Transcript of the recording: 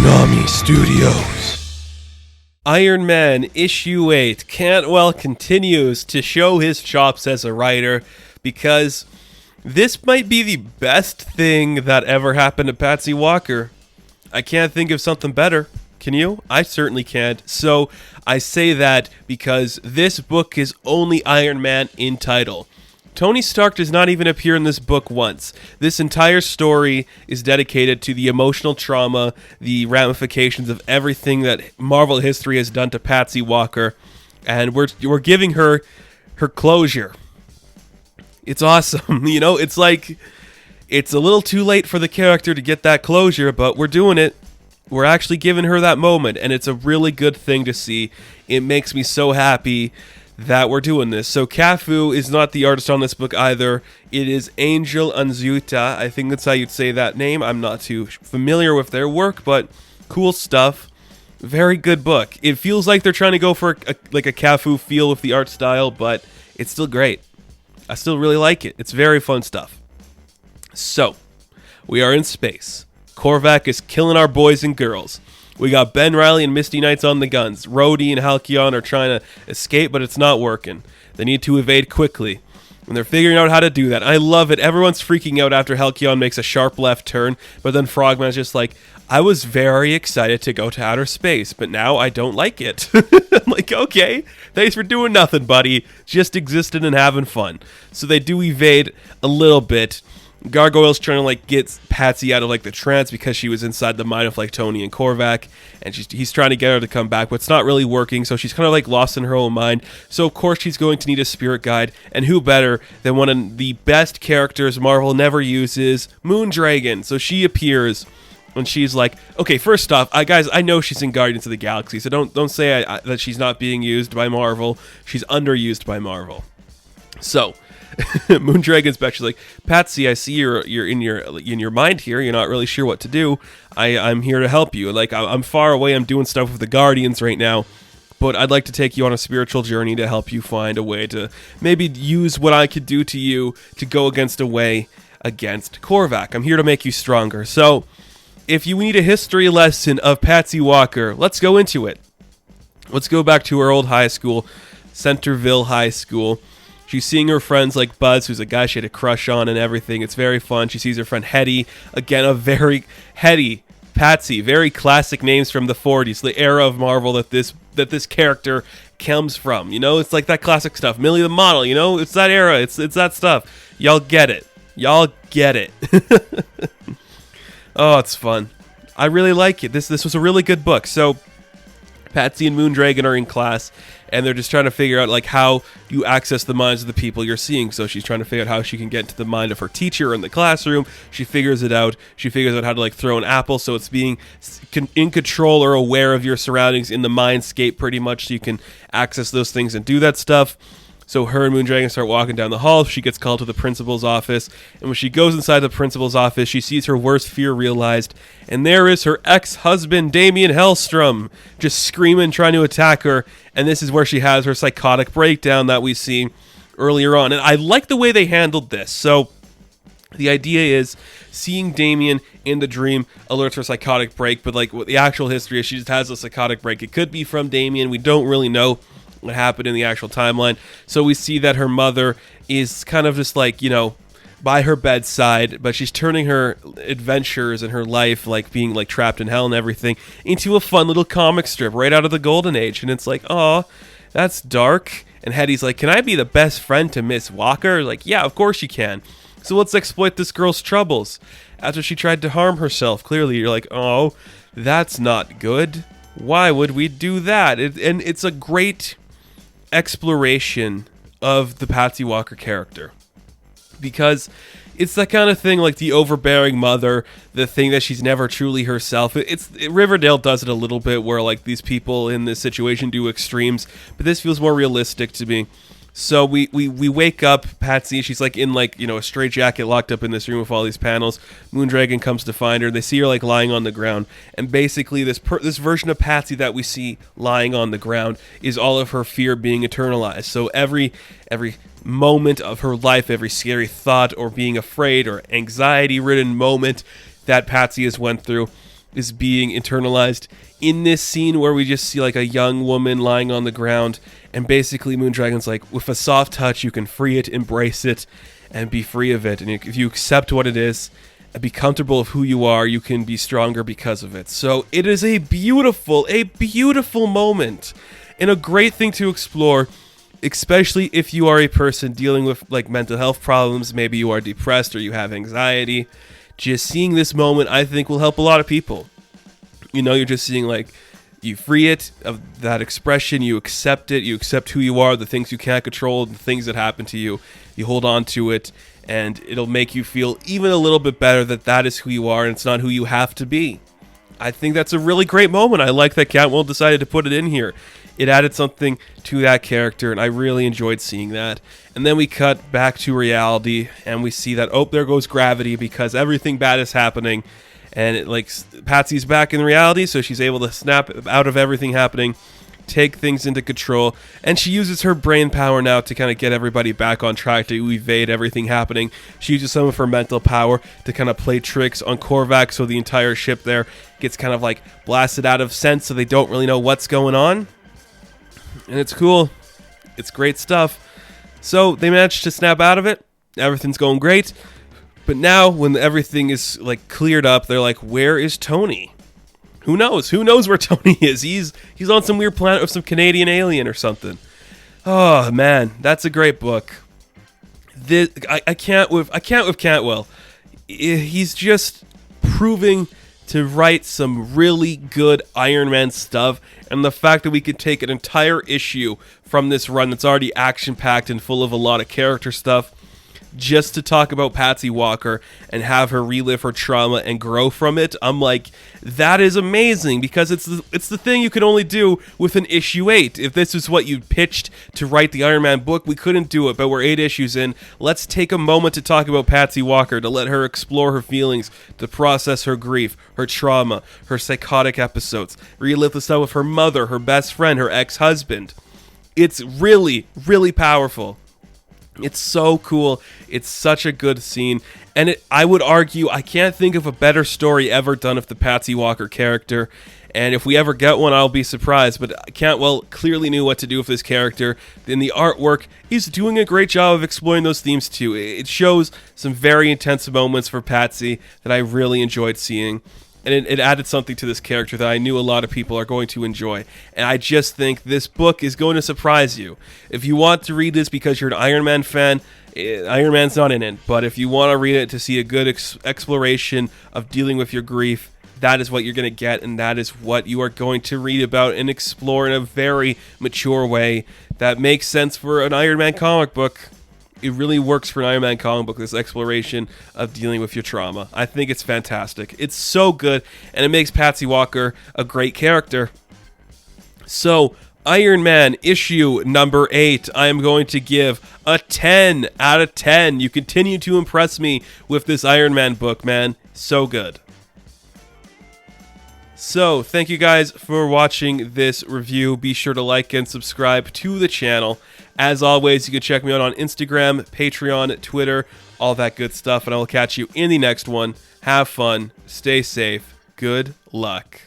Toonami Studios. Iron Man issue 8. Cantwell continues to show his chops as a writer because this might be the best thing that ever happened to Patsy Walker. I can't think of something better. Can you? I certainly can't. So I say that because this book is only Iron Man in title. Tony Stark does not even appear in this book once. This entire story is dedicated to the emotional trauma, the ramifications of everything that Marvel history has done to Patsy Walker, and we're giving her closure. It's awesome. You know, it's like it's a little too late for the character to get that closure, but we're doing it. We're actually giving her that moment, and it's a really good thing to see. It makes me so happy that we're doing this. So Cafu is not the artist on this book either. It is Angel Unzuita. I think that's how you'd say that name. I'm not too familiar with their work, but cool stuff. Very good book. It feels like they're trying to go for a Cafu feel with the art style, but it's still great. I still really like it. It's very fun stuff. So, we are in space. Korvac is killing our boys and girls. We got Ben Reilly and Misty Knights on the guns. Rhodey and Halcyon are trying to escape, but it's not working. They need to evade quickly, and they're figuring out how to do that. I love it. Everyone's freaking out after Halcyon makes a sharp left turn, but then Frogman's just like, I was very excited to go to outer space, but now I don't like it. I'm like, okay, thanks for doing nothing, buddy. Just existing and having fun. So they do evade a little bit. Gargoyle's trying to get Patsy out of the trance because she was inside the mind of Tony and Korvac, and he's trying to get her to come back, but it's not really working. So she's kind of lost in her own mind. So of course she's going to need a spirit guide, and who better than one of the best characters Marvel never uses, Moondragon. So she appears, and she's like, okay, first off, guys, I know she's in Guardians of the Galaxy, so don't say that she's not being used by Marvel. She's underused by Marvel. So Moondragon's back. She's like, Patsy, I see you're in your mind here. You're not really sure what to do. I'm here to help you. I'm far away. I'm doing stuff with the Guardians right now, but I'd like to take you on a spiritual journey to help you find a way to maybe use what I could do to you to go against Korvac. I'm here to make you stronger. So, if you need a history lesson of Patsy Walker, let's go into it. Let's go back to her old high school, Centerville High School. She's seeing her friends like Buzz, who's a guy she had a crush on and everything. It's very fun. She sees her friend Hetty. Again, a very Hetty, Patsy, very classic names from the 40s, the era of Marvel that this character comes from. You know, it's like that classic stuff. Millie the Model, you know, it's that era. It's that stuff. Y'all get it. Y'all get it. Oh, it's fun. I really like it. This was a really good book. So Patsy and Moondragon are in class, and they're just trying to figure out how you access the minds of the people you're seeing. So she's trying to figure out how she can get into the mind of her teacher in the classroom. She figures it out. She figures out how to throw an apple, so it's being in control or aware of your surroundings in the mindscape pretty much, so you can access those things and do that stuff. So her and Moondragon start walking down the hall. She gets called to the principal's office. And when she goes inside the principal's office, she sees her worst fear realized. And there is her ex-husband, Damian Hellstrom, just screaming, trying to attack her. And this is where she has her psychotic breakdown that we see earlier on. And I like the way they handled this. So the idea is seeing Damian in the dream alerts her psychotic break. But what the actual history is, she just has a psychotic break. It could be from Damian. We don't really know what happened in the actual timeline. So we see that her mother is kind of just by her bedside, but she's turning her adventures and her life, being trapped in hell and everything, into a fun little comic strip right out of the Golden Age. And it's oh, that's dark. And Hetty's like, can I be the best friend to Miss Walker? Yeah, of course you can. So let's exploit this girl's troubles. After she tried to harm herself, clearly you're oh, that's not good. Why would we do that? And it's a great exploration of the Patsy Walker character, because it's that kind of thing, the overbearing mother, the thing that she's never truly herself. Riverdale does it a little bit, where these people in this situation do extremes, but this feels more realistic to me. So we wake up Patsy. She's in a straitjacket, locked up in this room with all these panels. Moondragon comes to find her. They see her lying on the ground, and basically this version of Patsy that we see lying on the ground is all of her fear being eternalized. So every moment of her life, every scary thought or being afraid or anxiety-ridden moment that Patsy has went through is being internalized in this scene where we just see like a young woman lying on the ground, and basically Moondragon's like, with a soft touch you can free it, embrace it, and be free of it. And if you accept what it is and be comfortable with who you are, you can be stronger because of it. So it is a beautiful moment and a great thing to explore, especially if you are a person dealing with like mental health problems. Maybe you are depressed or you have anxiety. Just seeing this moment, I think, will help a lot of people. You know, you're just seeing like, you free it of that expression, you accept it, you accept who you are, the things you can't control, the things that happen to you, you hold on to it, and it'll make you feel even a little bit better that that is who you are and it's not who you have to be. I think that's a really great moment. I like that Catmull decided to put it in here. It added something to that character, and I really enjoyed seeing that. And then we cut back to reality, and we see that, oh, there goes gravity because everything bad is happening. And it, like, Patsy's back in reality, so she's able to snap out of everything happening, take things into control, and she uses her brain power now to kind of get everybody back on track, to evade everything happening. She uses some of her mental power to kind of play tricks on Korvac, so the entire ship there gets kind of like blasted out of sense, so they don't really know what's going on. And it's cool. It's great stuff. So they managed to snap out of it. Everything's going great. But now, when everything is like cleared up, they're like, "Where is Tony? Who knows? Who knows where Tony is? He's on some weird planet with some Canadian alien or something." Oh man, that's a great book. I can't with Cantwell. He's just proving to write some really good Iron Man stuff, and the fact that we could take an entire issue from this run that's already action-packed and full of a lot of character stuff, just to talk about Patsy Walker and have her relive her trauma and grow from it. I'm like, that is amazing, because it's the thing you can only do with an issue 8. If this is what you pitched to write the Iron Man book, we couldn't do it, but we're 8 issues in. Let's take a moment to talk about Patsy Walker, to let her explore her feelings, to process her grief, her trauma, her psychotic episodes, relive the stuff with her mother, her best friend, her ex-husband. It's really, really powerful. It's so cool. It's such a good scene. And I would argue, I can't think of a better story ever done with the Patsy Walker character. And if we ever get one, I'll be surprised. But Cantwell clearly knew what to do with this character. And the artwork is doing a great job of exploring those themes too. It shows some very intense moments for Patsy that I really enjoyed seeing. And it added something to this character that I knew a lot of people are going to enjoy. And I just think this book is going to surprise you. If you want to read this because you're an Iron Man fan, Iron Man's not in it. But if you want to read it to see a good exploration of dealing with your grief, that is what you're going to get. And that is what you are going to read about and explore in a very mature way that makes sense for an Iron Man comic book. It really works for an Iron Man comic book, this exploration of dealing with your trauma. I think it's fantastic. It's so good, and it makes Patsy Walker a great character. So, Iron Man issue number 8, I am going to give a 10 out of 10. You continue to impress me with this Iron Man book, man. So good. So, thank you guys for watching this review. Be sure to like and subscribe to the channel. As always, you can check me out on Instagram, Patreon, Twitter, all that good stuff, and I will catch you in the next one. Have fun, stay safe, good luck.